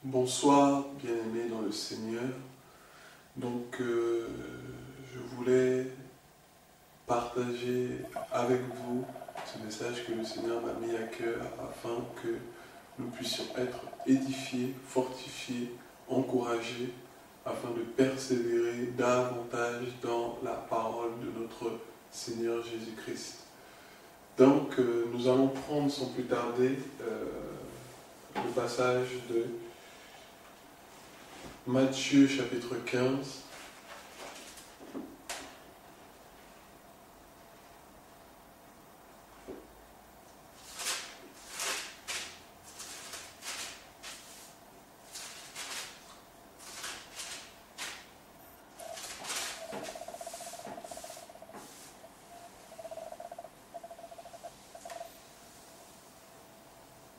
Bonsoir, bien-aimés dans le Seigneur. Donc, je voulais partager avec vous ce message que le Seigneur m'a mis à cœur afin que nous puissions être édifiés, fortifiés, encouragés, afin de persévérer davantage dans la parole de notre Seigneur Jésus-Christ. Donc, nous allons prendre sans plus tarder le passage de Matthieu chapitre 15.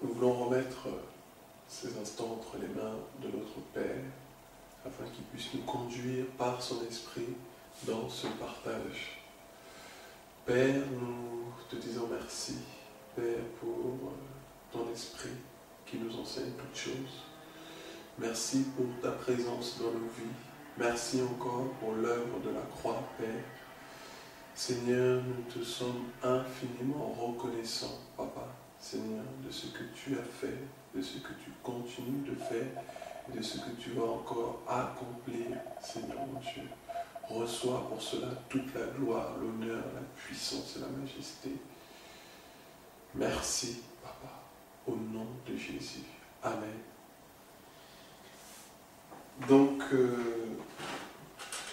Nous voulons remettre ces instants entre les mains de notre Père, afin qu'il puisse nous conduire par son esprit dans ce partage. Père, nous te disons merci, Père, pour ton esprit qui nous enseigne toutes choses. Merci pour ta présence dans nos vies. Merci encore pour l'œuvre de la croix, Père. Seigneur, nous te sommes infiniment reconnaissants, Papa, Seigneur, de ce que tu as fait, de ce que tu continues de faire, et de ce que tu vas encore accomplir, Seigneur mon Dieu. Reçois pour cela toute la gloire, l'honneur, la puissance et la majesté. Merci, Papa, au nom de Jésus. Amen. Donc,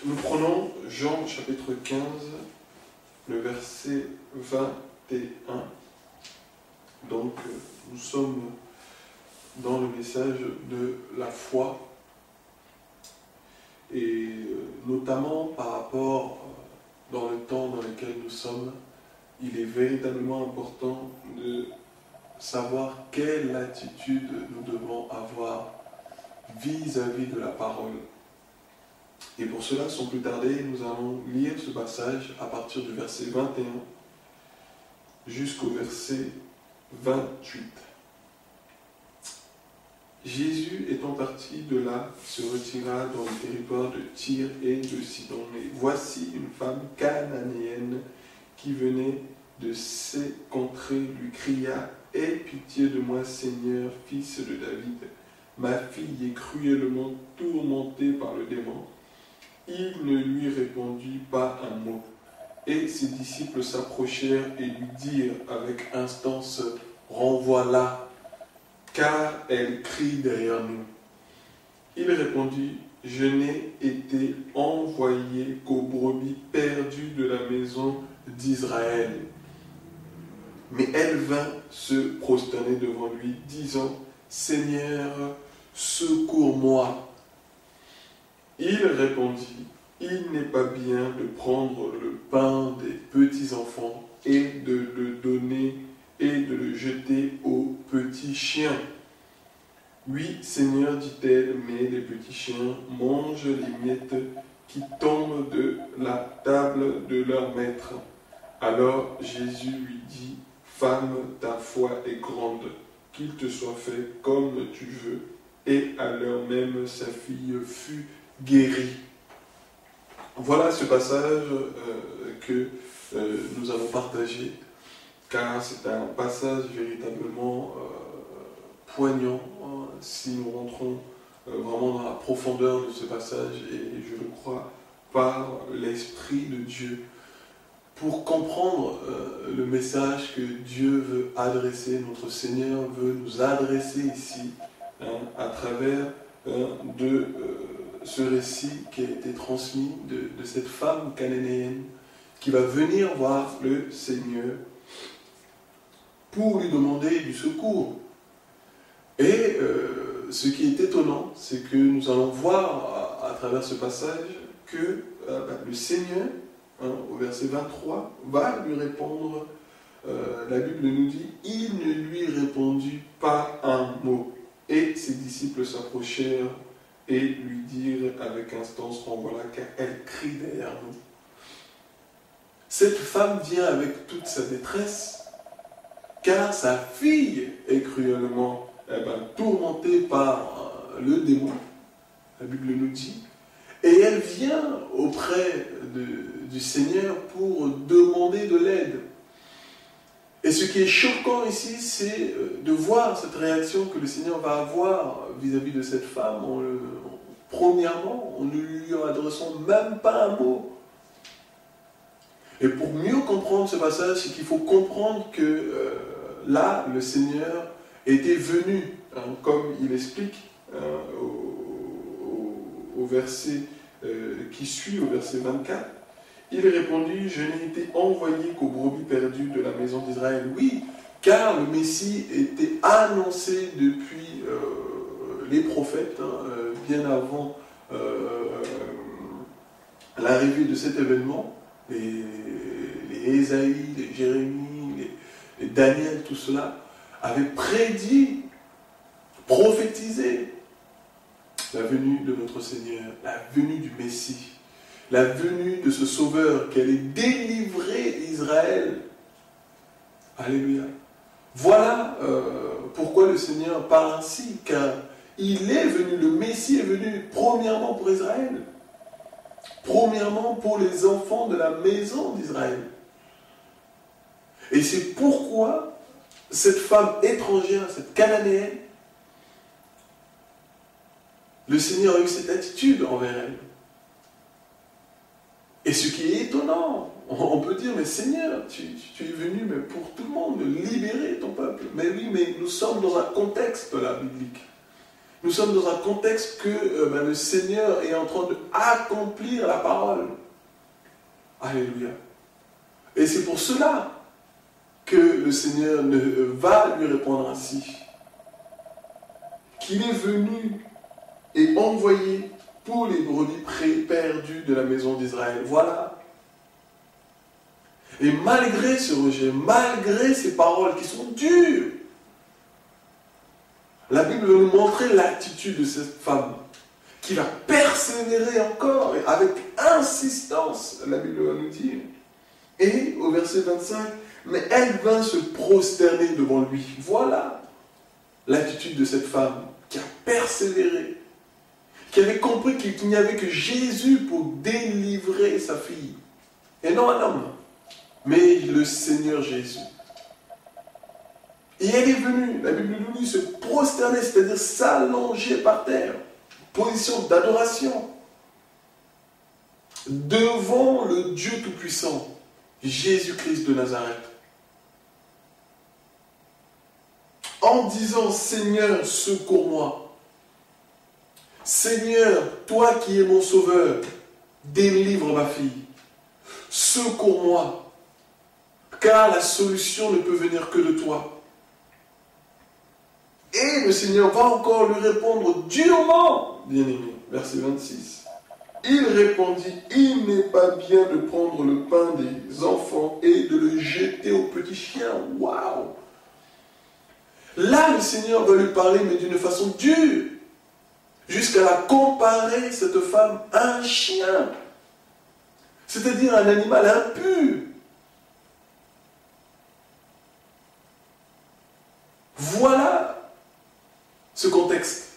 nous prenons Jean chapitre 15, le verset 21. Donc, nous sommes dans le message de la foi, et notamment par rapport dans le temps dans lequel nous sommes, il est véritablement important de savoir quelle attitude nous devons avoir vis-à-vis de la parole. Et pour cela, sans plus tarder, nous allons lire ce passage à partir du verset 21 jusqu'au verset 28. Jésus étant parti de là, se retira dans le territoire de Tyr et de Sidon. Et voici une femme cananéenne qui venait de ces contrées lui cria « Aie pitié de moi, Seigneur, fils de David. Ma fille est cruellement tourmentée par le démon. » Il ne lui répondit pas un mot. Et ses disciples s'approchèrent et lui dirent avec instance « Renvoie-la, car elle crie derrière nous. » Il répondit « Je n'ai été envoyé qu'aux brebis perdues de la maison d'Israël. » Mais elle vint se prosterner devant lui, disant « Seigneur, secours-moi. » Il répondit « Il n'est pas bien de prendre le pain des petits-enfants et de le donner et de le jeter aux petits chiens. » « Oui, Seigneur, dit-elle, mais les petits chiens mangent les miettes qui tombent de la table de leur maître. » Alors Jésus lui dit « Femme, ta foi est grande, qu'il te soit fait comme tu veux. » Et à l'heure même, sa fille fut guérie. Voilà ce passage que nous allons partager, car c'est un passage véritablement poignant, si nous rentrons vraiment dans la profondeur de ce passage, et je le crois, par l'Esprit de Dieu, pour comprendre le message que Dieu veut adresser, notre Seigneur veut nous adresser ici, à travers de ce récit qui a été transmis de cette femme cananéenne qui va venir voir le Seigneur pour lui demander du secours. Et ce qui est étonnant, c'est que nous allons voir à travers ce passage que le Seigneur, au verset 23, va lui répondre. La Bible nous dit « Il ne lui répondit pas un mot. » Et ses disciples s'approchèrent et lui dirent avec instance « Renvoie-la, car elle crie derrière nous. » Cette femme vient avec toute sa détresse, car sa fille est cruellement tourmentée par le démon, la Bible nous dit, et elle vient auprès du Seigneur pour demander de l'aide. Et ce qui est choquant ici, c'est de voir cette réaction que le Seigneur va avoir vis-à-vis de cette femme. Premièrement, en ne lui adressant même pas un mot. Et pour mieux comprendre ce passage, c'est qu'il faut comprendre que là, le Seigneur était venu, comme il explique au verset qui suit, au verset 24. Il répondit, je n'ai été envoyé qu'aux brebis perdues de la maison d'Israël. Oui, car le Messie était annoncé depuis les prophètes, bien avant l'arrivée de cet événement. Les Ésaïe, les Jérémie, les Daniel, tout cela avait prédit, prophétisé la venue de notre Seigneur, la venue du Messie, la venue de ce Sauveur qui allait délivrer Israël. Alléluia. Voilà pourquoi le Seigneur parle ainsi, car il est venu, le Messie est venu premièrement pour Israël, premièrement pour les enfants de la maison d'Israël. Et c'est pourquoi cette femme étrangère, cette cananéenne, le Seigneur a eu cette attitude envers elle. Et ce qui est étonnant, on peut dire, mais Seigneur, tu es venu mais pour tout le monde, libérer ton peuple. Mais oui, mais nous sommes dans un contexte là, biblique. Nous sommes dans un contexte que le Seigneur est en train d'accomplir la parole. Alléluia. Et c'est pour cela que le Seigneur va lui répondre ainsi. Qu'il est venu et envoyé pour les brebis perdues de la maison d'Israël. Voilà. Et malgré ce rejet, malgré ces paroles qui sont dures, la Bible veut nous montrer l'attitude de cette femme qui va persévérer encore et avec insistance, la Bible va nous dire. Et au verset 25, mais elle vint se prosterner devant lui. Voilà l'attitude de cette femme qui a persévéré, qui avait compris qu'il n'y avait que Jésus pour délivrer sa fille. Et non un homme, mais le Seigneur Jésus. Et elle est venue, la Bible nous dit, se prosterner, c'est-à-dire s'allonger par terre, position d'adoration, devant le Dieu Tout-Puissant, Jésus-Christ de Nazareth. En disant, Seigneur, secours-moi. Seigneur, toi qui es mon sauveur, délivre ma fille. Secours-moi, car la solution ne peut venir que de toi. Et le Seigneur va encore lui répondre durement, bien-aimé, verset 26. Il répondit, il n'est pas bien de prendre le pain des enfants et de le jeter aux petits chiens. Waouh! Là, le Seigneur va lui parler, mais d'une façon dure, jusqu'à la comparer, cette femme, à un chien, c'est-à-dire un animal impur. Voilà ce contexte.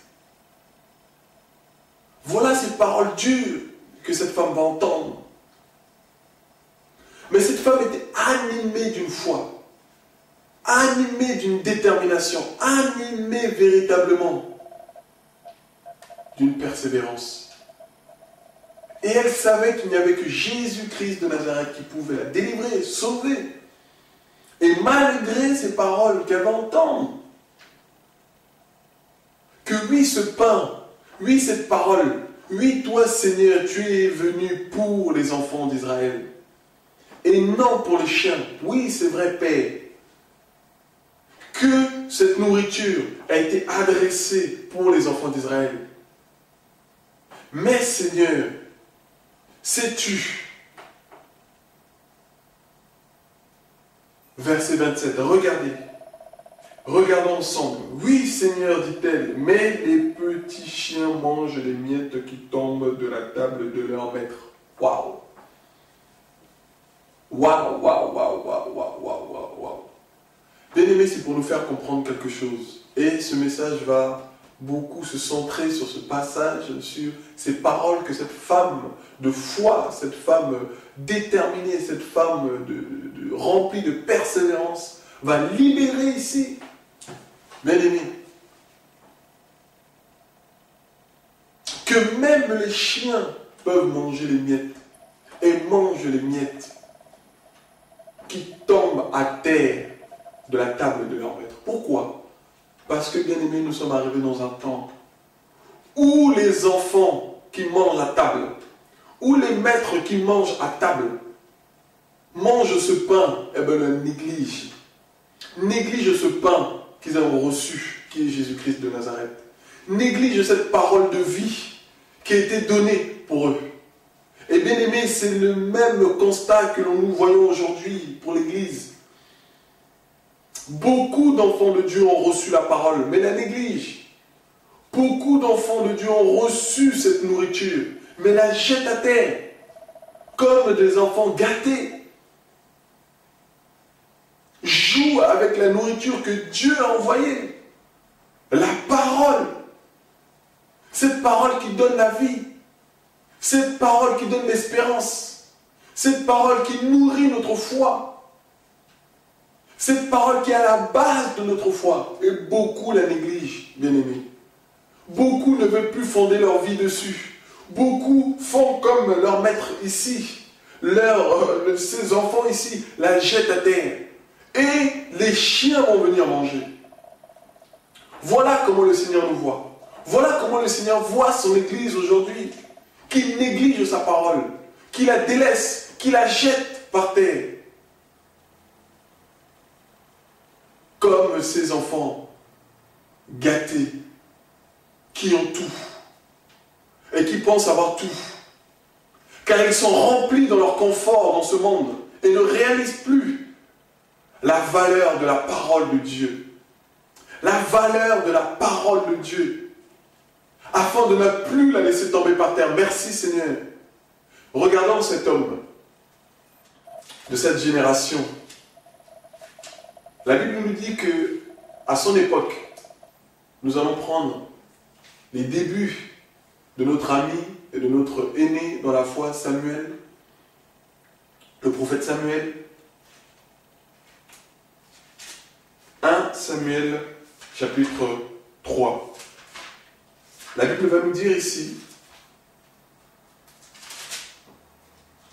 Voilà ces paroles dures que cette femme va entendre. Mais cette femme était animée d'une foi, animée d'une détermination, animée véritablement d'une persévérance. Et elle savait qu'il n'y avait que Jésus-Christ de Nazareth qui pouvait la délivrer, sauver. Et malgré ces paroles qu'elle va entendre, que oui, ce pain, oui, cette parole, oui, toi, Seigneur, tu es venu pour les enfants d'Israël. Et non pour les chiens. Oui, c'est vrai, Père. Que cette nourriture a été adressée pour les enfants d'Israël. Mais, Seigneur, sais-tu, verset 27, regardez. Regardons ensemble. Oui, Seigneur, dit-elle, mais les petits chiens mangent les miettes qui tombent de la table de leur maître. Waouh! Waouh, waouh, waouh, waouh, waouh, waouh, waouh. Bien aimé, c'est pour nous faire comprendre quelque chose. Et ce message va beaucoup se centrer sur ce passage, sur ces paroles que cette femme de foi, cette femme déterminée, cette femme remplie de persévérance va libérer ici. Bien-aimés, que même les chiens peuvent manger les miettes et mangent les miettes qui tombent à terre de la table de leur maître. Pourquoi? Parce que, bien aimés, nous sommes arrivés dans un temps où les enfants qui mangent à table, où les maîtres qui mangent à table, mangent ce pain, et bien le négligent. Négligent ce pain qu'ils ont reçu, qui est Jésus-Christ de Nazareth. Négligent cette parole de vie qui a été donnée pour eux. Et bien aimés, c'est le même constat que nous voyons aujourd'hui pour l'Église. Beaucoup d'enfants de Dieu ont reçu la parole, mais la négligent. Beaucoup d'enfants de Dieu ont reçu cette nourriture, mais la jettent à terre, comme des enfants gâtés. Jouent avec la nourriture que Dieu a envoyée. La parole. Cette parole qui donne la vie. Cette parole qui donne l'espérance. Cette parole qui nourrit notre foi. Cette parole qui est à la base de notre foi. Et beaucoup la négligent, bien-aimés. Beaucoup ne veulent plus fonder leur vie dessus. Beaucoup font comme leur maître ici. Ces enfants ici la jettent à terre. Et les chiens vont venir manger. Voilà comment le Seigneur nous voit. Voilà comment le Seigneur voit son Église aujourd'hui. Qu'il néglige sa parole. Qu'il la délaisse. Qu'il la jette par terre. Comme ces enfants gâtés qui ont tout et qui pensent avoir tout. Car ils sont remplis dans leur confort dans ce monde et ne réalisent plus la valeur de la parole de Dieu. La valeur de la parole de Dieu. Afin de ne plus la laisser tomber par terre. Merci Seigneur. Regardons cet homme de cette génération. La Bible nous dit que à son époque, nous allons prendre les débuts de notre ami et de notre aîné dans la foi, Samuel, le prophète Samuel. 1 Samuel, chapitre 3. La Bible va nous dire ici,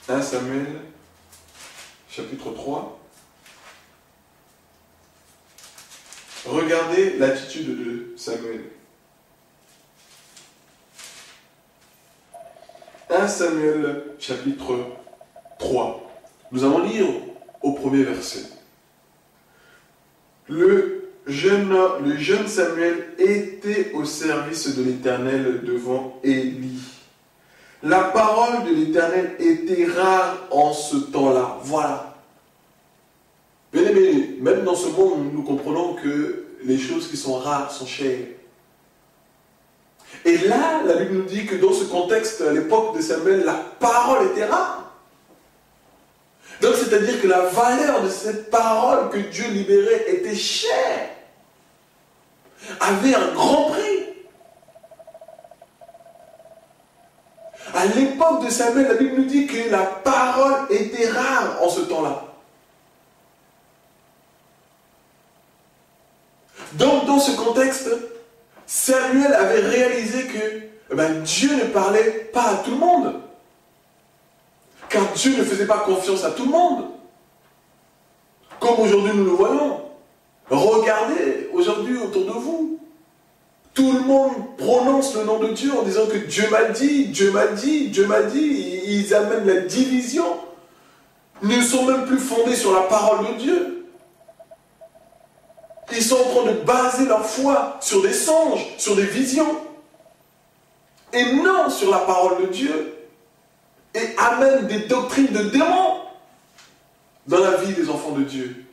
1 Samuel, chapitre 3, regardez l'attitude de Samuel. 1 Samuel, chapitre 3. Nous allons lire au premier verset. Le jeune Samuel était au service de l'Éternel devant Élie. La parole de l'Éternel était rare en ce temps-là. Voilà. Bien aimé, même dans ce monde, nous comprenons que les choses qui sont rares sont chères. Et là, la Bible nous dit que dans ce contexte, à l'époque de Samuel, la parole était rare. Donc, c'est-à-dire que la valeur de cette parole que Dieu libérait était chère, avait un grand prix. À l'époque de Samuel, la Bible nous dit que la parole était rare en ce temps-là. Donc, dans ce contexte, Samuel avait réalisé que Dieu ne parlait pas à tout le monde. Car Dieu ne faisait pas confiance à tout le monde. Comme aujourd'hui nous le voyons. Regardez aujourd'hui autour de vous. Tout le monde prononce le nom de Dieu en disant que Dieu m'a dit, Dieu m'a dit, Dieu m'a dit. Ils amènent la division. Ils ne sont même plus fondés sur la parole de Dieu. Ils sont en train de baser leur foi sur des songes, sur des visions. Et non sur la parole de Dieu. Et amènent des doctrines de démons dans la vie des enfants de Dieu.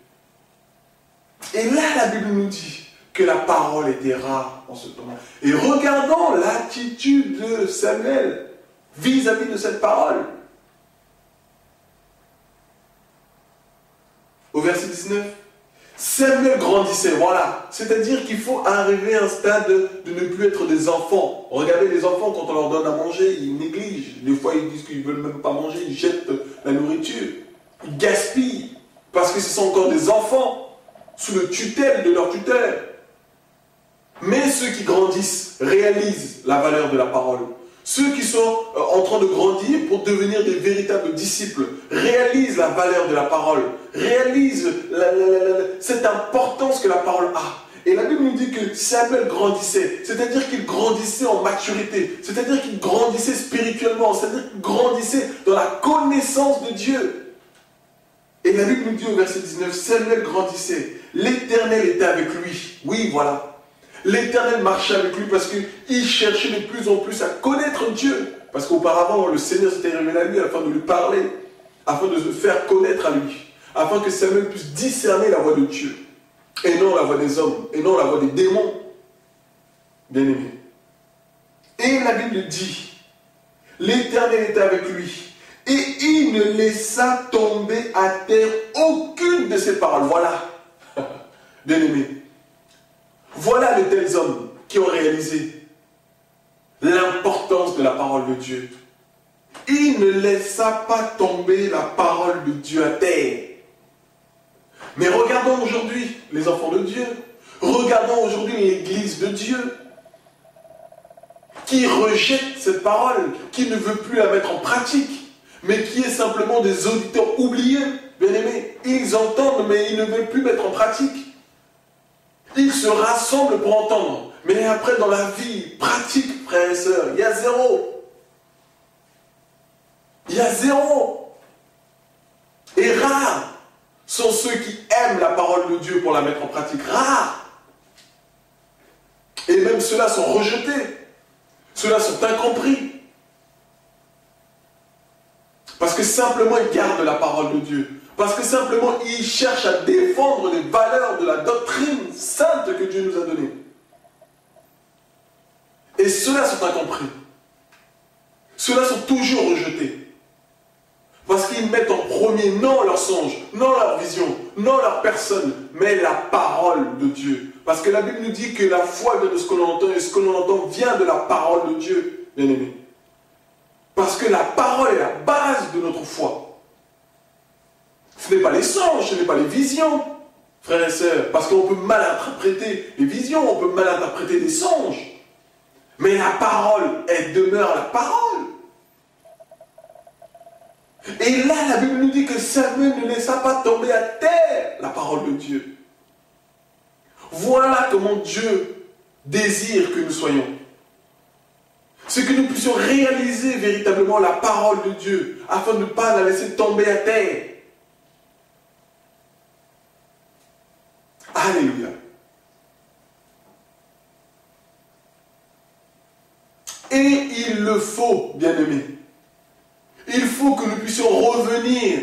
Et là, la Bible nous dit que la parole était rare en ce temps-là. Et regardons l'attitude de Samuel vis-à-vis de cette parole. Au verset 19. Samuel grandissait, voilà. C'est-à-dire qu'il faut arriver à un stade de ne plus être des enfants. Regardez les enfants, quand on leur donne à manger, ils négligent. Des fois, ils disent qu'ils ne veulent même pas manger, ils jettent la nourriture. Ils gaspillent, parce que ce sont encore des enfants, sous le tutelle de leur tuteur. Mais ceux qui grandissent réalisent la valeur de la parole. Ceux qui sont en train de grandir pour devenir des véritables disciples réalisent la valeur de la parole, réalisent cette importance que la parole a. Et la Bible nous dit que Samuel grandissait, c'est-à-dire qu'il grandissait en maturité, c'est-à-dire qu'il grandissait spirituellement, c'est-à-dire qu'il grandissait dans la connaissance de Dieu. Et la Bible nous dit au verset 19, Samuel grandissait, l'Éternel était avec lui. Oui, voilà. L'Éternel marchait avec lui parce qu'il cherchait de plus en plus à connaître Dieu. Parce qu'auparavant, le Seigneur s'était révélé à lui afin de lui parler, afin de se faire connaître à lui, afin que Samuel puisse discerner la voix de Dieu, et non la voix des hommes, et non la voix des démons. Bien-aimés. Et la Bible dit, l'Éternel était avec lui, et il ne laissa tomber à terre aucune de ses paroles. Voilà. Bien-aimés. Voilà de tels hommes qui ont réalisé l'importance de la parole de Dieu. Il ne laissa pas tomber la parole de Dieu à terre. Mais regardons aujourd'hui les enfants de Dieu. Regardons aujourd'hui l'Église de Dieu qui rejette cette parole, qui ne veut plus la mettre en pratique, mais qui est simplement des auditeurs oubliés, bien-aimés. Ils entendent, mais ils ne veulent plus mettre en pratique. Ils se rassemblent pour entendre. Mais après, dans la vie pratique, frères et sœurs, il y a zéro. Il y a zéro. Et rares sont ceux qui aiment la parole de Dieu pour la mettre en pratique. Rares. Et même ceux-là sont rejetés. Ceux-là sont incompris. Parce que simplement ils gardent la parole de Dieu. Parce que simplement, ils cherchent à défendre les valeurs de la doctrine sainte que Dieu nous a donnée. Et ceux-là sont incompris. Ceux-là sont toujours rejetés. Parce qu'ils mettent en premier non leur songe, non leur vision, non leur personne, mais la parole de Dieu. Parce que la Bible nous dit que la foi vient de ce que l'on entend, et ce que l'on entend vient de la parole de Dieu, bien-aimés. Parce que la parole est la base de notre foi. Ce n'est pas les songes, ce n'est pas les visions, frères et sœurs, parce qu'on peut mal interpréter les visions, on peut mal interpréter des songes. Mais la parole, elle demeure la parole. Et là, la Bible nous dit que Samuel ne laissa pas tomber à terre la parole de Dieu. Voilà comment Dieu désire que nous soyons. C'est que nous puissions réaliser véritablement la parole de Dieu, afin de ne pas la laisser tomber à terre. Alléluia. Et il le faut, bien-aimés. Il faut que nous puissions revenir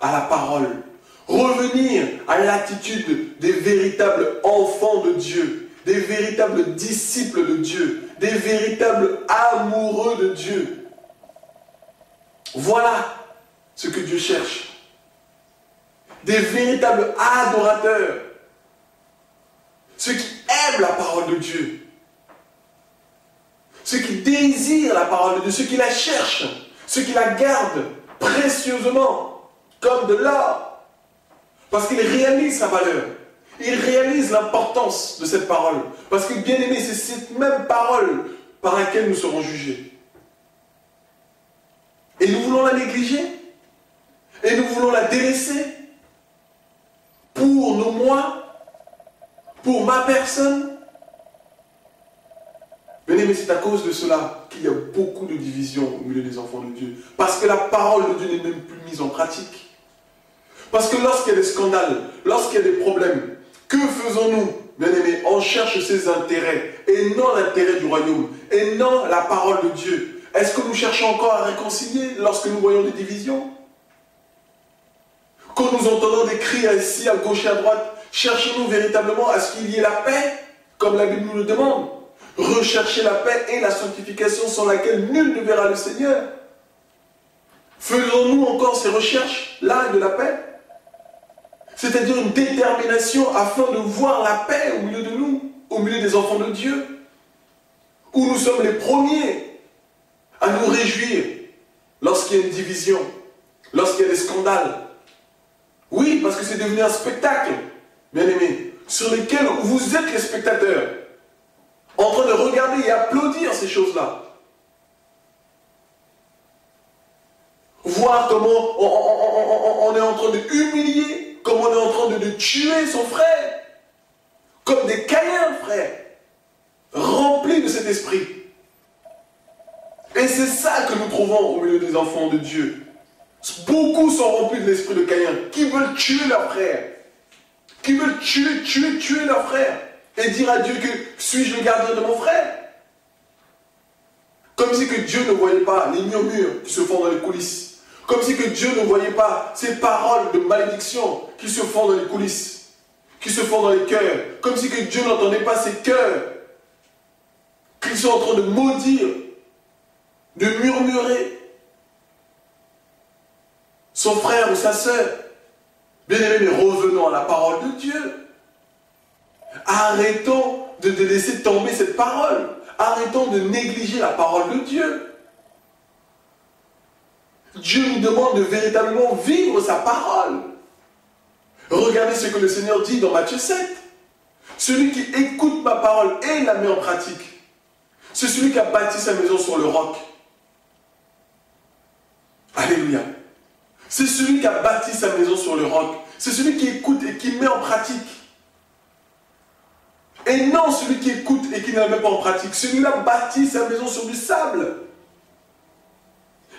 à la parole. Revenir à l'attitude des véritables enfants de Dieu. Des véritables disciples de Dieu. Des véritables amoureux de Dieu. Voilà ce que Dieu cherche. Des véritables adorateurs. Ceux qui aiment la parole de Dieu. Ceux qui désirent la parole de Dieu. Ceux qui la cherchent. Ceux qui la gardent précieusement. Comme de l'or. Parce qu'ils réalisent sa valeur. Ils réalisent l'importance de cette parole. Parce que, bien aimé, c'est cette même parole par laquelle nous serons jugés. Et nous voulons la négliger. Et nous voulons la délaisser. Pour nos moi. Pour ma personne. Bien aimé, c'est à cause de cela qu'il y a beaucoup de divisions au milieu des enfants de Dieu. Parce que la parole de Dieu n'est même plus mise en pratique. Parce que lorsqu'il y a des scandales, lorsqu'il y a des problèmes, que faisons-nous, bien-aimés? On cherche ses intérêts, et non l'intérêt du royaume, et non la parole de Dieu. Est-ce que nous cherchons encore à réconcilier lorsque nous voyons des divisions? Quand nous entendons des cris ici, à gauche et à droite, cherchons-nous véritablement à ce qu'il y ait la paix, comme la Bible nous le demande? Rechercher la paix et la sanctification sans laquelle nul ne verra le Seigneur. Faisons-nous encore ces recherches-là de la paix? C'est-à-dire une détermination afin de voir la paix au milieu de nous, au milieu des enfants de Dieu, où nous sommes les premiers à nous réjouir lorsqu'il y a une division, lorsqu'il y a des scandales. Oui, parce que c'est devenu un spectacle, bien aimé, sur lequel vous êtes les spectateurs, en train de regarder et applaudir ces choses-là. Voir comment on est en train de humilier, comment on est en train de tuer son frère, comme des Caïns, frère, remplis de cet esprit. Et c'est ça que nous trouvons au milieu des enfants de Dieu. Beaucoup sont remplis de l'esprit de Caïn, qui veulent tuer leur frère, qui veulent tuer leur frère, et dire à Dieu que suis-je le gardien de mon frère? Comme si que Dieu ne voyait pas les murmures qui se font dans les coulisses. Comme si que Dieu ne voyait pas ces paroles de malédiction qui se font dans les coulisses, qui se font dans les cœurs. Comme si que Dieu n'entendait pas ces cœurs qui sont en train de maudire, de murmurer son frère ou sa sœur. Bien aimé, mais revenons à la parole de Dieu. Arrêtons de laisser tomber cette parole. Arrêtons de négliger la parole de Dieu. Dieu nous demande de véritablement vivre sa parole. Regardez ce que le Seigneur dit dans Matthieu 7. Celui qui écoute ma parole et la met en pratique, c'est celui qui a bâti sa maison sur le roc. Alléluia. C'est celui qui a bâti sa maison sur le roc. C'est celui qui écoute et qui met en pratique. Et non celui qui écoute et qui ne la met pas en pratique. Celui-là bâtit sa maison sur du sable.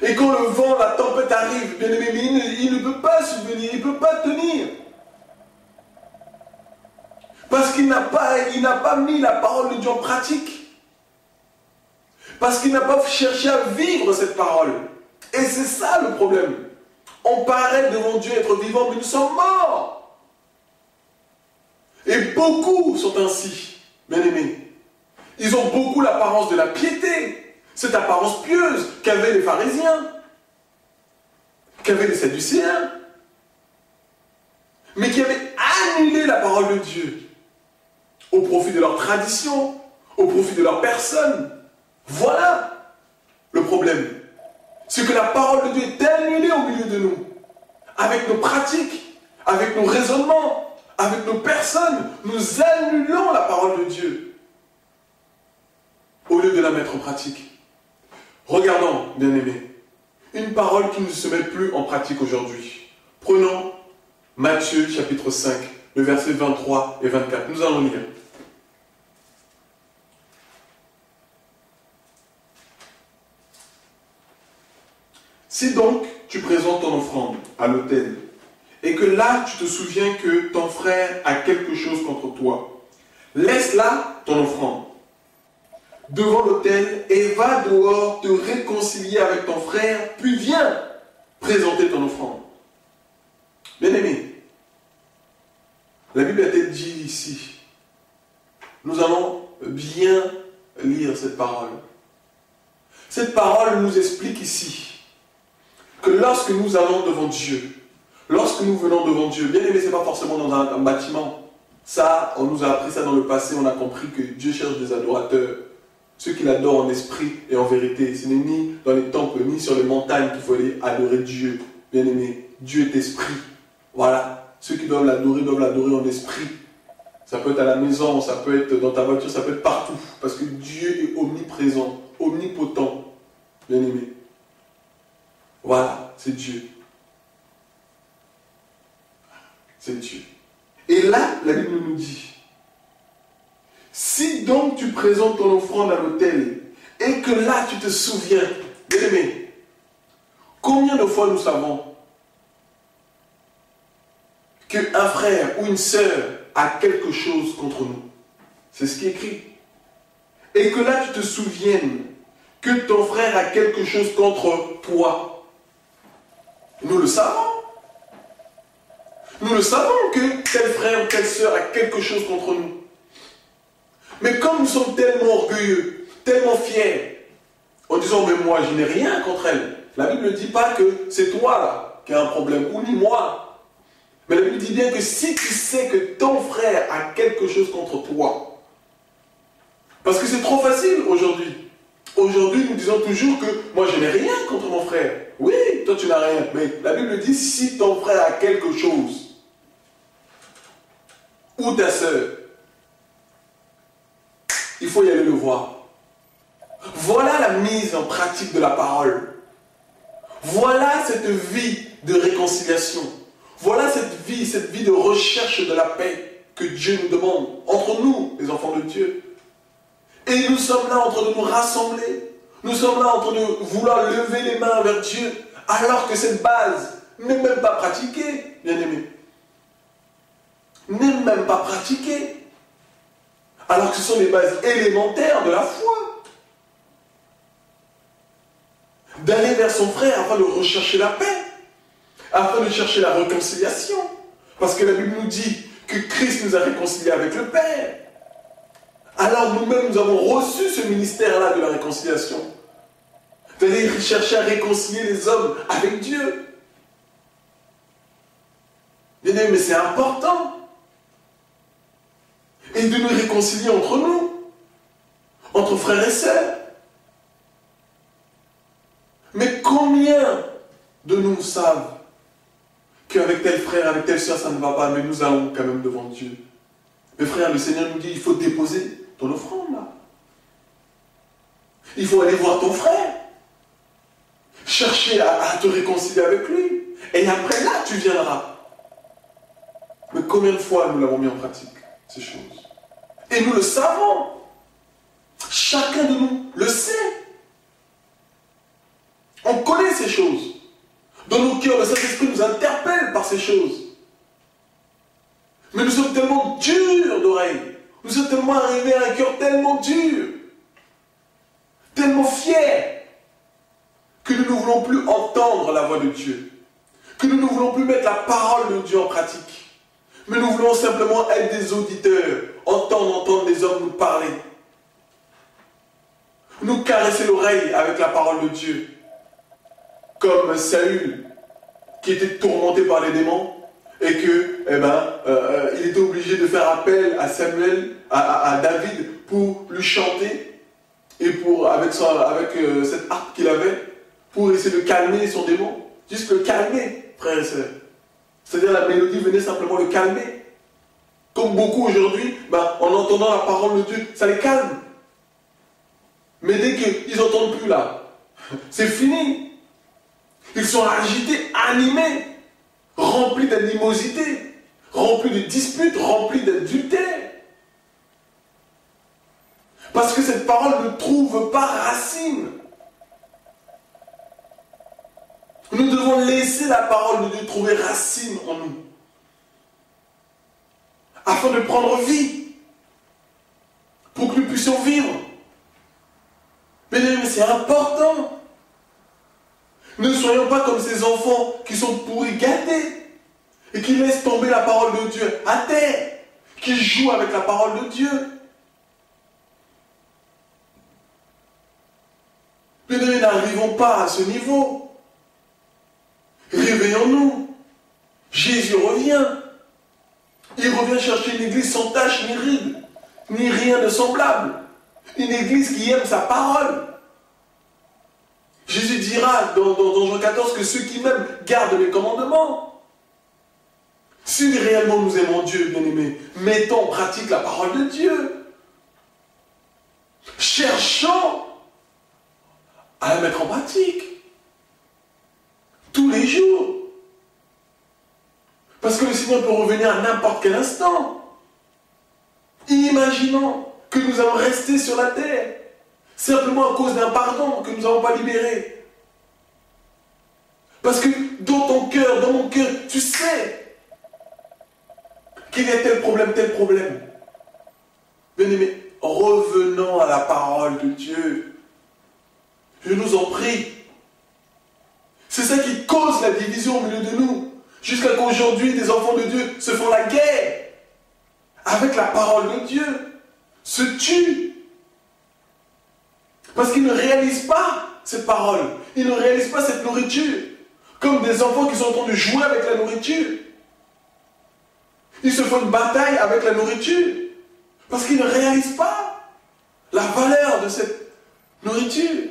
Et quand le vent, la tempête arrive, bien aimé, il ne peut pas subvenir, il ne peut pas tenir. Parce qu'il n'a pas mis la parole de Dieu en pratique. Parce qu'il n'a pas cherché à vivre cette parole. Et c'est ça le problème. On paraît devant Dieu être vivant, mais nous sommes morts. Et beaucoup sont ainsi, bien aimés. Ils ont beaucoup l'apparence de la piété. Cette apparence pieuse qu'avaient les pharisiens, qu'avaient les sadducéens, mais qui avaient annulé la parole de Dieu au profit de leur tradition, au profit de leur personne. Voilà le problème. C'est que la parole de Dieu est annulée au milieu de nous, avec nos pratiques, avec nos raisonnements, avec nos personnes. Nous annulons la parole de Dieu au lieu de la mettre en pratique. Regardons, bien-aimés, une parole qui ne se met plus en pratique aujourd'hui. Prenons Matthieu chapitre 5, le verset 23 et 24. Nous allons lire. Si donc tu présentes ton offrande à l'autel, et que là tu te souviens que ton frère a quelque chose contre toi, laisse là ton offrande devant l'autel et va dehors te réconcilier avec ton frère, puis viens présenter ton offrande. Bien-aimé, la Bible a-t-elle dit ici, nous allons bien lire cette parole. Cette parole nous explique ici que lorsque nous allons devant Dieu, lorsque nous venons devant Dieu, bien aimé, ce n'est pas forcément dans un bâtiment. Ça, on nous a appris ça dans le passé, on a compris que Dieu cherche des adorateurs. Ceux qui l'adorent en esprit et en vérité. Ce n'est ni dans les temples, ni sur les montagnes qu'il faut aller adorer Dieu. Bien aimé, Dieu est esprit. Voilà. Ceux qui doivent l'adorer en esprit. Ça peut être à la maison, ça peut être dans ta voiture, ça peut être partout. Parce que Dieu est omniprésent, omnipotent. Bien aimé. Voilà, c'est Dieu. C'est Dieu. Et là, la Bible nous dit, si donc tu présentes ton offrande à l'autel et que là tu te souviens, bien aimé, combien de fois nous savons qu'un frère ou une sœur a quelque chose contre nous? C'est ce qui est écrit. Et que là tu te souviennes que ton frère a quelque chose contre toi. Nous le savons. Nous le savons que tel frère ou telle sœur a quelque chose contre nous. Mais comme nous sommes tellement orgueilleux, tellement fiers, en disant, mais moi, je n'ai rien contre elle. La Bible ne dit pas que c'est toi là qui as un problème, ou ni moi. Mais la Bible dit bien que si tu sais que ton frère a quelque chose contre toi, parce que c'est trop facile aujourd'hui. Aujourd'hui, nous disons toujours que moi, je n'ai rien contre mon frère. Oui, toi, tu n'as rien. Mais la Bible dit, si ton frère a quelque chose, ou ta soeur, il faut y aller le voir. Voilà la mise en pratique de la parole. Voilà cette vie de réconciliation. Voilà cette vie de recherche de la paix que Dieu nous demande entre nous, les enfants de Dieu. Et nous sommes là en train de nous rassembler. Nous sommes là en train de vouloir lever les mains vers Dieu, alors que cette base n'est même pas pratiquée, bien-aimés. N'est même pas pratiquée. Alors que ce sont les bases élémentaires de la foi. D'aller vers son frère afin de rechercher la paix, afin de chercher la réconciliation. Parce que la Bible nous dit que Christ nous a réconciliés avec le Père. Alors nous-mêmes, nous avons reçu ce ministère-là de la réconciliation. D'aller chercher à réconcilier les hommes avec Dieu. Bien aimé, mais c'est important. Et de nous réconcilier entre nous, entre frères et sœurs. Mais combien de nous savent qu'avec tel frère, avec telle soeur, ça ne va pas, mais nous allons quand même devant Dieu. Mais frère, le Seigneur nous dit, il faut déposer ton offrande là. Il faut aller voir ton frère. Chercher à te réconcilier avec lui. Et après là, tu viendras. Mais combien de fois nous l'avons mis en pratique, ces choses? Et nous le savons. Chacun de nous le sait. On connaît ces choses. Dans nos cœurs, le Saint-Esprit nous interpelle par ces choses. Mais nous sommes tellement durs d'oreilles. Nous sommes tellement arrivés à un cœur tellement dur. Tellement fiers. Que nous ne voulons plus entendre la voix de Dieu. Que nous ne voulons plus mettre la parole de Dieu en pratique. Mais nous voulons simplement être des auditeurs. Entendre les hommes nous parler. Nous caresser l'oreille avec la parole de Dieu. Comme Saül, qui était tourmenté par les démons, et que, il était obligé de faire appel à Samuel, à David, pour lui chanter, et avec cette harpe qu'il avait, pour essayer de calmer son démon. Juste le calmer, frères et sœurs. C'est-à-dire la mélodie venait simplement le calmer. Comme beaucoup aujourd'hui, en entendant la parole de Dieu, ça les calme. Mais dès qu'ils n'entendent plus là, c'est fini. Ils sont agités, animés, remplis d'animosité, remplis de disputes, remplis d'adultère. Parce que cette parole ne trouve pas racine. Nous devons laisser la parole de Dieu trouver racine en nous. Afin de prendre vie. Pour que nous puissions vivre. Mais c'est important. Ne soyons pas comme ces enfants qui sont pourris gâtés et qui laissent tomber la parole de Dieu à terre, qui jouent avec la parole de Dieu. Mais nous n'arrivons pas à ce niveau. Réveillons-nous. Jésus revient. Il revient chercher une église sans tache ni ride, ni rien de semblable. Une église qui aime sa parole. Jésus dira dans Jean 14 que ceux qui m'aiment gardent mes commandements. Si réellement nous aimons Dieu, bien-aimés, mettons en pratique la parole de Dieu. Cherchons à la mettre en pratique. Tous les jours. Parce que le Seigneur peut revenir à n'importe quel instant. Imaginons que nous allons rester sur la terre. Simplement à cause d'un pardon que nous n'avons pas libéré. Parce que dans ton cœur, dans mon cœur, tu sais qu'il y a tel problème. Bien-aimés, revenons à la parole de Dieu. Je nous en prie. C'est ça qui cause la division au milieu de nous. Jusqu'à qu'aujourd'hui, des enfants de Dieu se font la guerre avec la parole de Dieu. Se tuent. Parce qu'ils ne réalisent pas cette parole. Ils ne réalisent pas cette nourriture. Comme des enfants qui sont en train de jouer avec la nourriture. Ils se font une bataille avec la nourriture. Parce qu'ils ne réalisent pas la valeur de cette nourriture.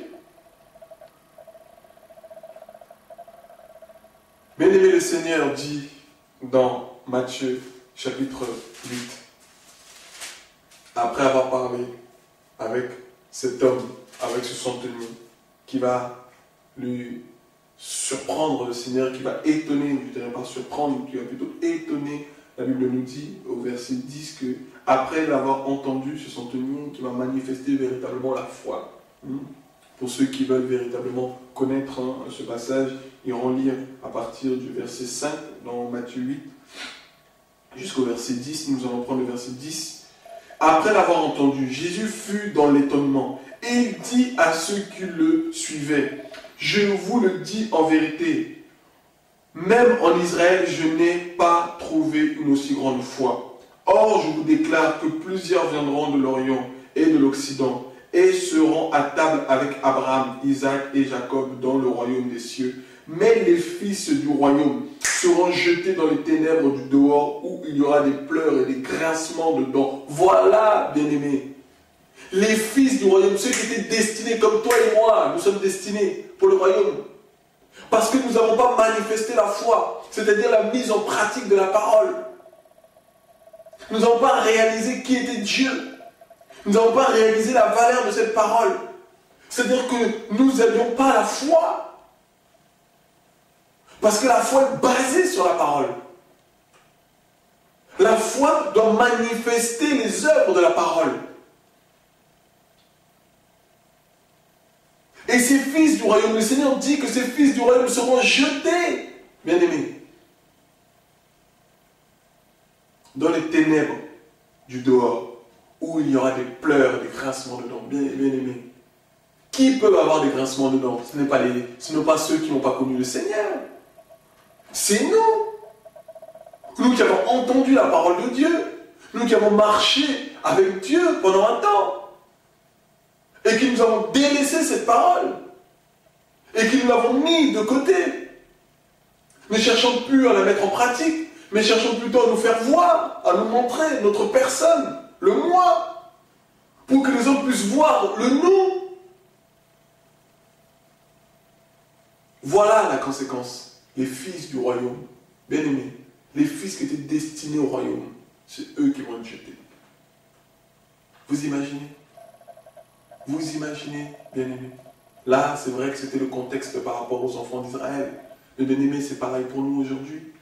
Bien-aimé, le Seigneur dit dans Matthieu chapitre 8, après avoir parlé avec cet homme, avec ce centenier, qui va lui surprendre, le Seigneur, qui va étonner, je ne dirais pas surprendre, qui va plutôt étonner. La Bible nous dit au verset 10 que après l'avoir entendu, ce centenier qui va manifester véritablement la foi. Pour ceux qui veulent véritablement connaître ce passage, ils iront lire à partir du verset 5 dans Matthieu 8 jusqu'au verset 10. Nous allons prendre le verset 10. Après l'avoir entendu, Jésus fut dans l'étonnement et il dit à ceux qui le suivaient, « Je vous le dis en vérité, même en Israël, je n'ai pas trouvé une aussi grande foi. Or, je vous déclare que plusieurs viendront de l'Orient et de l'Occident et seront à table avec Abraham, Isaac et Jacob dans le royaume des cieux. Mais les fils du royaume seront jetés dans les ténèbres du dehors où il y aura des pleurs et des grincements de dents. » Voilà, bien-aimés, les fils du royaume, ceux qui étaient destinés comme toi et moi, nous sommes destinés pour le royaume. Parce que nous n'avons pas manifesté la foi, c'est-à-dire la mise en pratique de la parole. Nous n'avons pas réalisé qui était Dieu. Nous n'avons pas réalisé la valeur de cette parole. C'est-à-dire que nous n'avions pas la foi. Parce que la foi est basée sur la parole. La foi doit manifester les œuvres de la parole. Et ces fils du royaume, le Seigneur dit que ces fils du royaume seront jetés, bien-aimés, dans les ténèbres du dehors, où il y aura des pleurs, des grincements de dents, bien-aimés. Qui peut avoir des grincements de dents? Ce n'est pas ceux qui n'ont pas connu le Seigneur. C'est nous. Nous qui avons entendu la parole de Dieu. Nous qui avons marché avec Dieu pendant un temps. Et qui nous avons délaissé cette parole. Et qui nous l'avons mis de côté. Ne cherchons plus à la mettre en pratique, mais cherchons plutôt à nous faire voir, à nous montrer notre personne, le moi, pour que les autres puissent voir le nous. Voilà la conséquence. Les fils du royaume, bien-aimés, les fils qui étaient destinés au royaume, c'est eux qui vont être jetés. Vous imaginez? Vous imaginez, bien-aimés? Là, c'est vrai que c'était le contexte par rapport aux enfants d'Israël. Mais bien-aimés, c'est pareil pour nous aujourd'hui.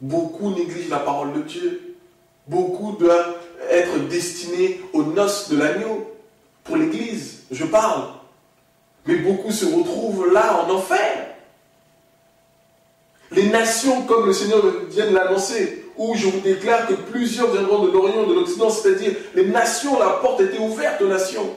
Beaucoup négligent la parole de Dieu. Beaucoup doivent être destinés aux noces de l'agneau. Pour l'Église, je parle. Mais beaucoup se retrouvent là en enfer. Les nations, comme le Seigneur vient de l'annoncer, où je vous déclare que plusieurs viendront de l'Orient, de l'Occident, c'est-à-dire les nations, la porte était ouverte aux nations.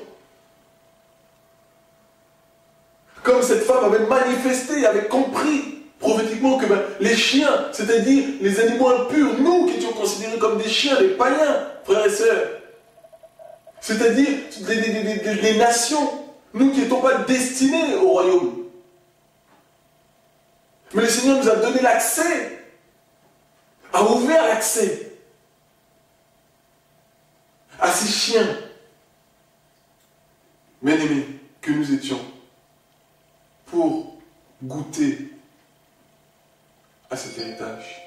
Comme cette femme avait manifesté, avait compris prophétiquement que les chiens, c'est-à-dire les animaux impurs, nous qui étions considérés comme des chiens, des païens, frères et sœurs, c'est-à-dire les nations, nous qui n'étions pas destinés au royaume. Mais le Seigneur nous a donné l'accès, a ouvert l'accès à ces chiens, bien-aimés, que nous étions, pour goûter à cet héritage.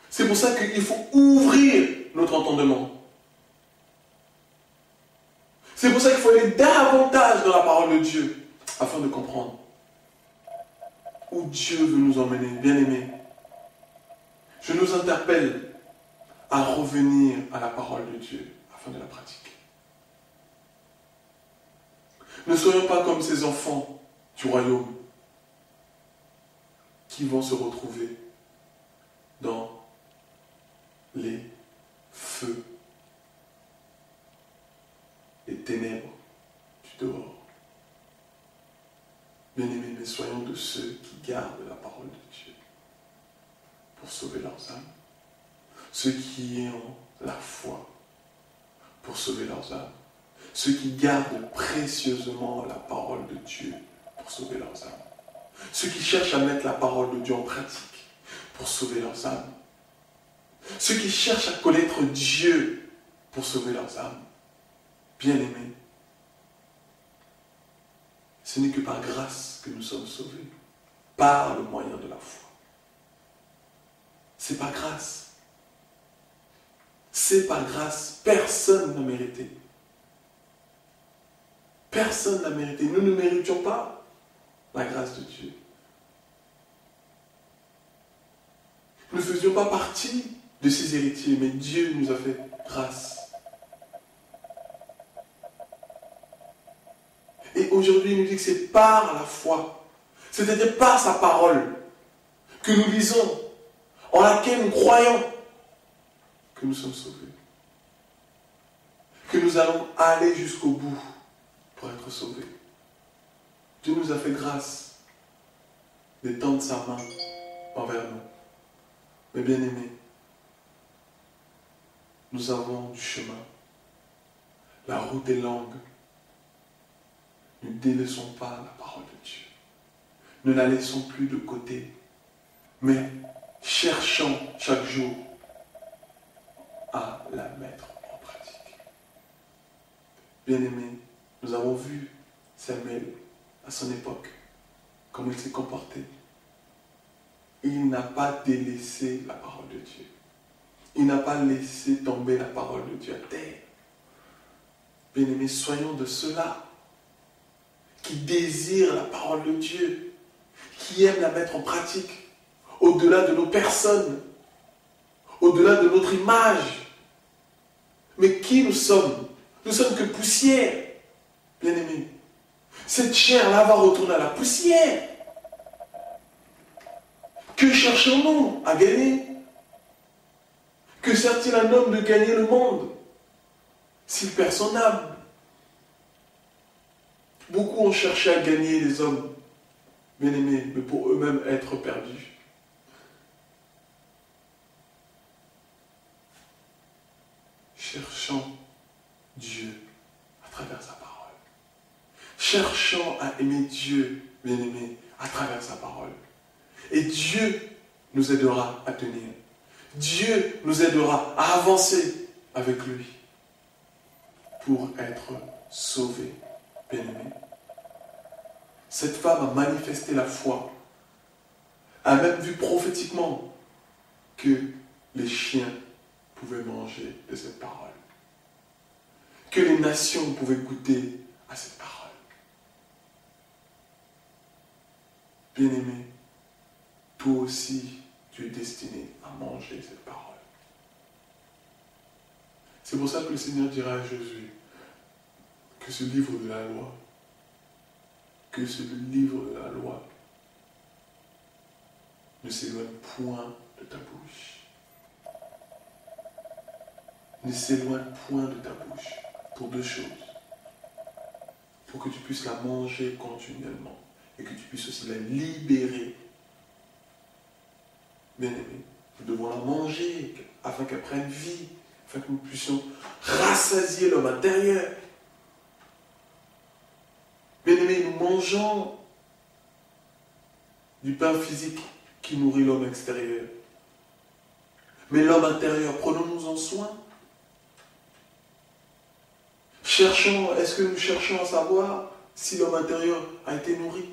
C'est pour ça qu'il faut ouvrir notre entendement. C'est pour ça qu'il faut aller davantage dans la parole de Dieu, afin de comprendre où Dieu veut nous emmener. Bien-aimés, je nous interpelle à revenir à la parole de Dieu, afin de la pratiquer. Ne soyons pas comme ces enfants du royaume qui vont se retrouver dans les feux, les ténèbres du dehors. Bien-aimés, mais soyons de ceux qui gardent la parole de Dieu pour sauver leurs âmes. Ceux qui ont la foi pour sauver leurs âmes. Ceux qui gardent précieusement la parole de Dieu pour sauver leurs âmes. Ceux qui cherchent à mettre la parole de Dieu en pratique. pour sauver leurs âmes. Ceux qui cherchent à connaître Dieu pour sauver leurs âmes. Bien-aimés, ce n'est que par grâce que nous sommes sauvés, par le moyen de la foi. C'est par grâce. C'est par grâce. Personne n'a mérité. Personne n'a mérité. Nous ne méritions pas la grâce de Dieu. Nous ne faisions pas partie de ses héritiers, mais Dieu nous a fait grâce. Et aujourd'hui, il nous dit que c'est par la foi, c'est-à-dire par sa parole, que nous lisons, en laquelle nous croyons, que nous sommes sauvés. Que nous allons aller jusqu'au bout pour être sauvés. Dieu nous a fait grâce d'étendre sa main envers nous. Mais bien aimés, nous avons du chemin. La route est longue. Ne délaissons pas la parole de Dieu. Ne la laissons plus de côté, mais cherchons chaque jour à la mettre en pratique. Bien-aimés, nous avons vu Samuel à son époque, comment il s'est comporté. Il n'a pas délaissé la parole de Dieu. Il n'a pas laissé tomber la parole de Dieu à terre. Bien-aimés, soyons de ceux-là qui désirent la parole de Dieu, qui aiment la mettre en pratique, au-delà de nos personnes, au-delà de notre image. Mais qui nous sommes? Nous sommes que poussière, bien-aimés. Cette chair-là va retourner à la poussière. Que cherchons-nous à gagner? Que sert-il à un homme de gagner le monde s'il perd son âme? Beaucoup ont cherché à gagner les hommes, bien-aimés, mais pour eux-mêmes être perdus. Cherchons Dieu à travers sa parole. Cherchons à aimer Dieu, bien-aimés, à travers sa parole. Et Dieu nous aidera à tenir. Dieu nous aidera à avancer avec lui pour être sauvés, bien-aimés. Cette femme a manifesté la foi, a même vu prophétiquement que les chiens pouvaient manger de cette parole, que les nations pouvaient goûter à cette parole. Bien-aimé, toi aussi, tu es destiné à manger cette parole. C'est pour ça que le Seigneur dira à Jésus que ce livre de la loi, que ce livre de la loi ne s'éloigne point de ta bouche. Ne s'éloigne point de ta bouche pour deux choses. Pour que tu puisses la manger continuellement et que tu puisses aussi la libérer. Bien-aimés, nous devons la manger afin qu'elle prenne vie, afin que nous puissions rassasier l'homme intérieur. Bien-aimés, nous mangeons du pain physique qui nourrit l'homme extérieur. Mais l'homme intérieur, prenons-nous en soin. Est-ce que nous cherchons à savoir si l'homme intérieur a été nourri?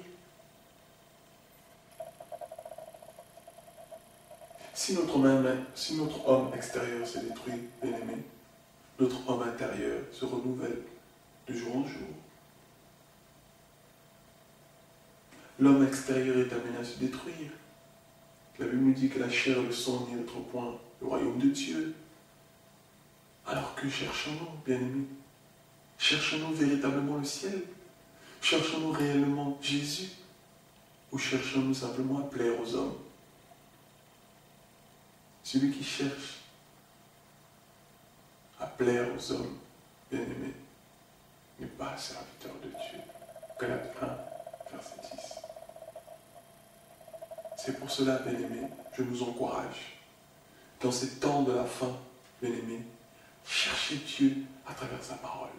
Si notre homme extérieur s'est détruit, bien-aimé, notre homme intérieur se renouvelle de jour en jour. L'homme extérieur est amené à se détruire. La Bible nous dit que la chair et le sang n'y entrent point le royaume de Dieu. Alors que cherchons-nous, bien-aimés? Cherchons-nous véritablement le ciel? Cherchons-nous réellement Jésus? Ou cherchons-nous simplement à plaire aux hommes? Celui qui cherche à plaire aux hommes, bien-aimés, n'est pas serviteur de Dieu. Galates 1, verset 10. C'est pour cela, bien-aimés, je nous encourage, dans ces temps de la fin, bien-aimés, cherchez Dieu à travers sa parole.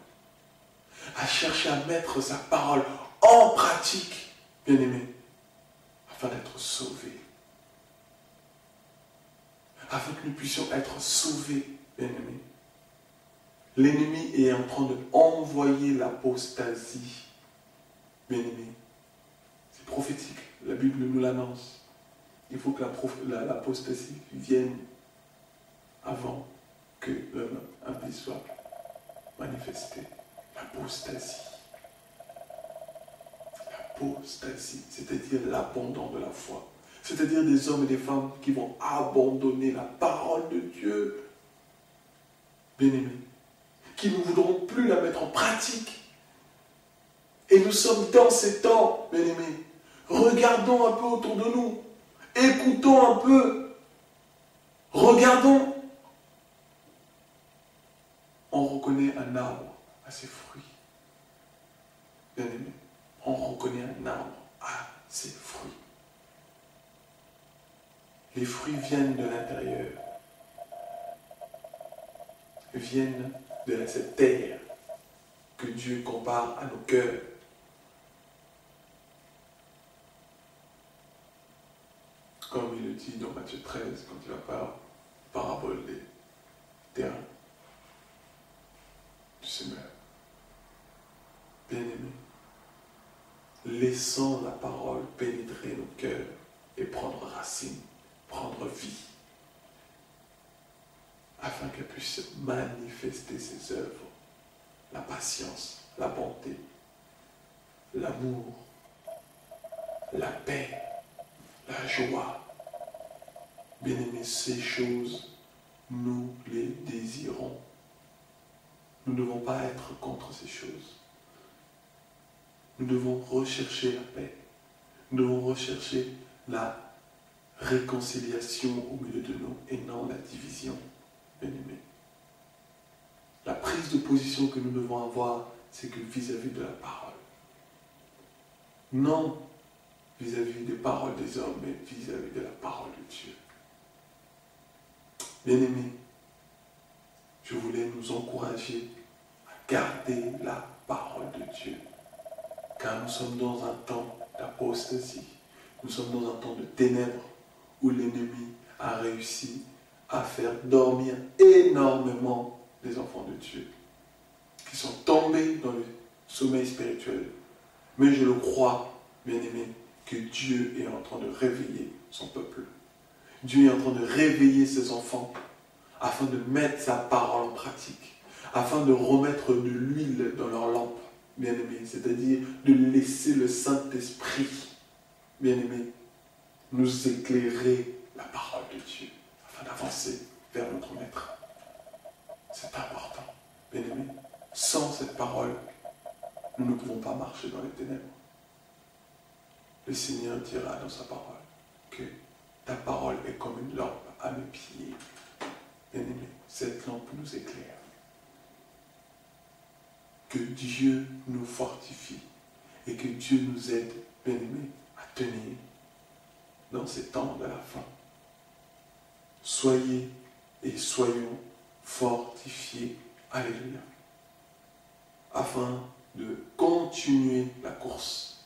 À chercher à mettre sa parole en pratique, bien-aimés, afin d'être sauvés. afin que nous puissions être sauvés, bien-aimés. L'ennemi est en train d'envoyer l'apostasie, bien-aimés. C'est prophétique, la Bible nous l'annonce. Il faut que l'apostasie vienne avant que l'homme impie soit manifesté. L'apostasie. L'apostasie, c'est-à-dire l'abandon de la foi. C'est-à-dire des hommes et des femmes qui vont abandonner la parole de Dieu, bien-aimés, qui ne voudront plus la mettre en pratique. Et nous sommes dans ces temps, bien-aimés. Regardons un peu autour de nous. Écoutons un peu. Regardons. On reconnaît un arbre à ses fruits. Bien-aimés, on reconnaît un arbre à ses fruits. Les fruits viennent de l'intérieur. Viennent de cette terre que Dieu compare à nos cœurs. Comme il le dit dans Matthieu 13, quand il va par parabole des terrains du semeur. Bien-aimés, laissons la parole pénétrer nos cœurs et prendre racine, prendre vie, afin qu'elle puisse manifester ses œuvres, la patience, la bonté, l'amour, la paix, la joie. Bien-aimés, ces choses, nous les désirons. Nous ne devons pas être contre ces choses. Nous devons rechercher la paix. Nous devons rechercher la réconciliation au milieu de nous et non la division, bien-aimés. La prise de position que nous devons avoir, c'est que vis-à-vis de la parole. Non vis-à-vis des paroles des hommes, mais vis-à-vis de la parole de Dieu. Bien-aimés, je voulais nous encourager à garder la parole de Dieu. Car nous sommes dans un temps d'apostasie. Nous sommes dans un temps de ténèbres où l'ennemi a réussi à faire dormir énormément les enfants de Dieu qui sont tombés dans le sommeil spirituel. Mais je le crois, bien-aimé, que Dieu est en train de réveiller son peuple. Dieu est en train de réveiller ses enfants afin de mettre sa parole en pratique, afin de remettre de l'huile dans leur lampe, bien-aimé, c'est-à-dire de laisser le Saint-Esprit, bien-aimé, nous éclairer la parole de Dieu, afin d'avancer vers notre Maître. C'est important, bien-aimé. Sans cette parole, nous ne pouvons pas marcher dans les ténèbres. Le Seigneur dira dans sa parole que ta parole est comme une lampe à mes pieds. Bien-aimé, cette lampe nous éclaire. Que Dieu nous fortifie et que Dieu nous aide, bien-aimé, à tenir dans ces temps de la fin. Soyez et soyons fortifiés, alléluia, afin de continuer la course,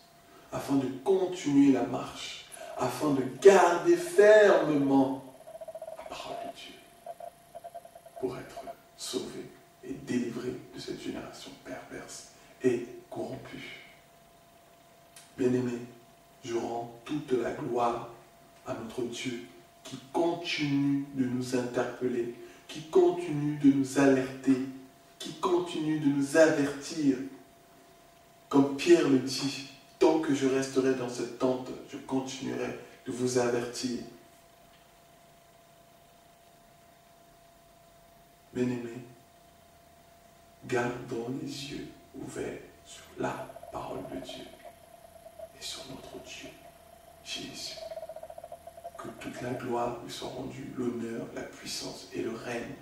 afin de continuer la marche, afin de garder fermement la parole de Dieu pour être sauvés et délivrés de cette génération perverse et corrompue. Bien-aimés, je rends toute la gloire à notre Dieu qui continue de nous interpeller, qui continue de nous alerter, qui continue de nous avertir. Comme Pierre le dit, tant que je resterai dans cette tente, je continuerai de vous avertir. Bien-aimés, gardons les yeux ouverts sur la parole de Dieu et sur notre Dieu, Jésus. Que toute la gloire lui soit rendue, l'honneur, la puissance et le règne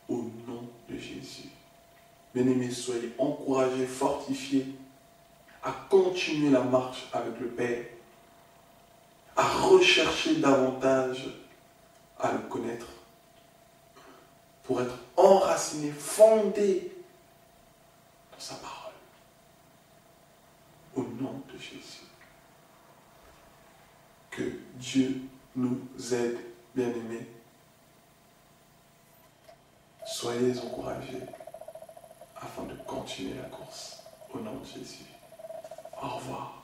au nom de Jésus. Bien-aimés, soyez encouragés, fortifiés à continuer la marche avec le Père, à rechercher davantage à le connaître, pour être enracinés, fondés dans sa parole. Au nom de Jésus. Que Dieu nous aide bien-aimés, soyez encouragés afin de continuer la course. Au nom de Jésus. Au revoir.